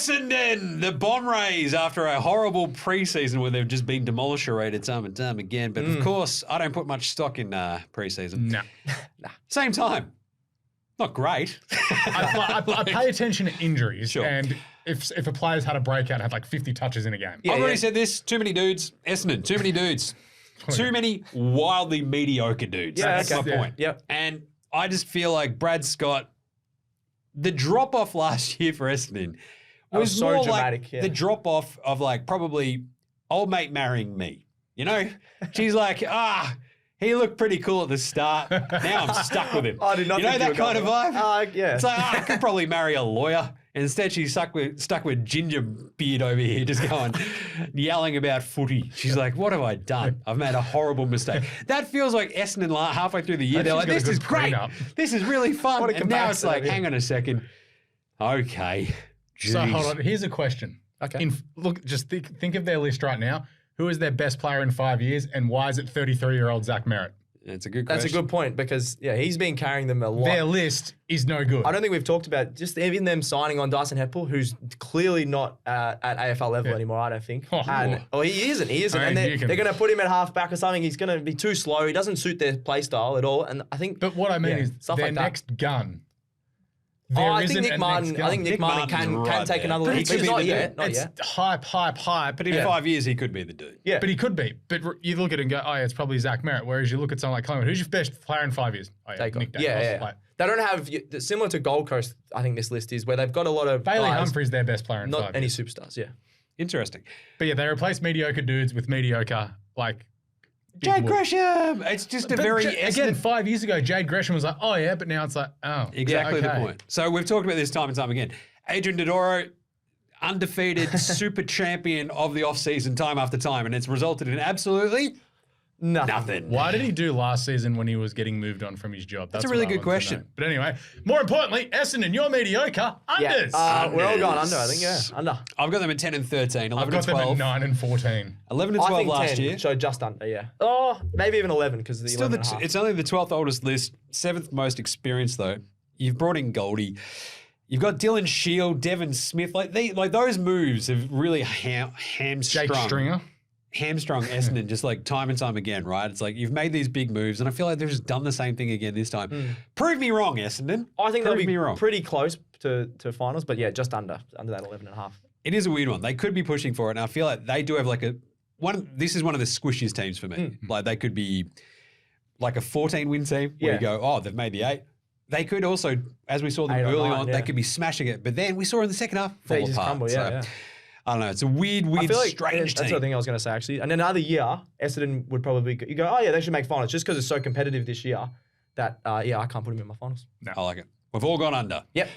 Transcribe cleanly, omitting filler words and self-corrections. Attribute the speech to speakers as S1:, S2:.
S1: Essendon, the Bomb Rays, after a horrible preseason where they've just been demolished time and time again. But of course, I don't put much stock in preseason.
S2: No.
S1: Same time, not great.
S2: I pay attention to injuries,
S1: Sure.
S2: and if a player's had a breakout and had like 50 touches in a game.
S1: I've already said this. Too many dudes. Essendon, too many dudes. Too many wildly mediocre dudes.
S3: Yeah,
S1: That's my point.
S3: Yep.
S1: And I just feel like Brad Scott, the drop-off last year for Essendon was
S3: so
S1: more
S3: dramatic,
S1: like
S3: yeah.
S1: the drop-off of like probably old mate marrying me. You know? She's like, he looked pretty cool at the start. Now I'm stuck with him.
S3: I did not
S1: You know
S3: think you
S1: that
S3: were
S1: kind of
S3: going
S1: vibe?
S3: yeah.
S1: It's like, I could probably marry a lawyer. Instead, she's stuck with Ginger Beard over here, just going, yelling about footy. She's like, what have I done? I've made a horrible mistake. That feels like Essendon halfway through the year. They're like,
S2: she's got a
S1: this is
S2: good
S1: great.
S2: prenup.
S1: This is really fun.
S3: What a
S1: And now it's like,
S3: comparison,
S1: hang on a second. Okay. Jeez.
S2: So hold on. Here's a question.
S3: Okay.
S2: Look, just think of their list right now. Who is their best player in 5 years, and why is it 33-year-old Zach Merritt?
S1: That's a good question.
S3: That's a good point because, he's been carrying them a lot.
S2: Their list is no good.
S3: I don't think we've talked about just even them signing on Dyson Heppel, who's clearly not at AFL level anymore, I don't think. He isn't. He isn't.
S2: I mean,
S3: And they're going to put him at halfback or something. He's going to be too slow. He doesn't suit their play style at all. And I think.
S2: But what I mean is
S3: stuff
S2: their
S3: like that.
S2: next gun.
S3: I think Nick Martin can take another leap. But he's not yet. Not
S2: It's
S3: yet.
S2: hype.
S1: But in 5 years, he could be the dude.
S3: Yeah.
S2: But he could be. But you look at it and go, oh, yeah, it's probably Zach Merritt. Whereas you look at someone like Clements, who's your best player in 5 years? Oh, yeah,
S3: Take
S2: Nick
S3: on.
S2: Davis.
S3: Yeah. They don't have, similar to Gold Coast, I think this list is, where they've got a lot of
S2: Bailey
S3: guys,
S2: Humphrey's their best player in 5
S3: not any
S2: years.
S3: superstars, yeah.
S1: Interesting.
S2: But yeah, they replace mediocre dudes with mediocre, like...
S1: Jade Gresham. It's just a very...
S2: Again, 5 years ago, Jade Gresham was like, oh, yeah, but now it's like, oh.
S1: Exactly the
S2: okay.
S1: point. So we've talked about this time and time again. Adrian Dodoro, undefeated super champion of the offseason time after time, and it's resulted in absolutely nothing.
S2: Why did he do last season when he was getting moved on from his job?
S1: That's a really
S2: what I
S1: good
S2: want to know.
S1: question.
S2: But anyway, more importantly, Essendon, you're mediocre. Unders.
S3: We're all going under, I think, under.
S1: I've got them at 10 and 13, 11
S2: I've got
S1: and
S2: them
S1: 12.
S2: at 9 and 14.
S1: 11 and 12
S3: I think
S1: last
S3: 10,
S1: year.
S3: so just under, yeah. Oh, maybe even 11 because the
S1: Still,
S3: 11 and a half.
S1: it's only the 12th oldest list, 7th most experienced though. You've brought in Goldie. You've got Dylan Shield, Devon Smith. Like those moves have really hamstrung.
S2: Jake Stringer.
S1: Hamstrung Essendon just like time and time again, right? It's like you've made these big moves, and I feel like they've just done the same thing again this time. Prove me wrong, Essendon.
S3: I think they'll
S1: Prove me
S3: be
S1: wrong.
S3: pretty close to finals, but yeah, just under that 11 and a half.
S1: It is a weird one. They could be pushing for it, and I feel like they do have like this is one of the squishiest teams for me. Like they could be like a 14-win team where you go, oh, they've made the 8. They could also, as we saw them
S3: 8 or
S1: early
S3: 9,
S1: on,
S3: yeah.
S1: they could be smashing it. But then we saw in the second half fall
S3: They just
S1: apart.
S3: crumble, yeah.
S1: I don't know. It's a weird,
S3: I feel like
S1: strange
S3: that's
S1: team.
S3: the thing I was going to say actually. And another year, Essendon would probably you go, oh yeah, they should make finals just because it's so competitive this year. That I can't put them in my finals.
S1: I like it. We've all gone under.
S3: Yep.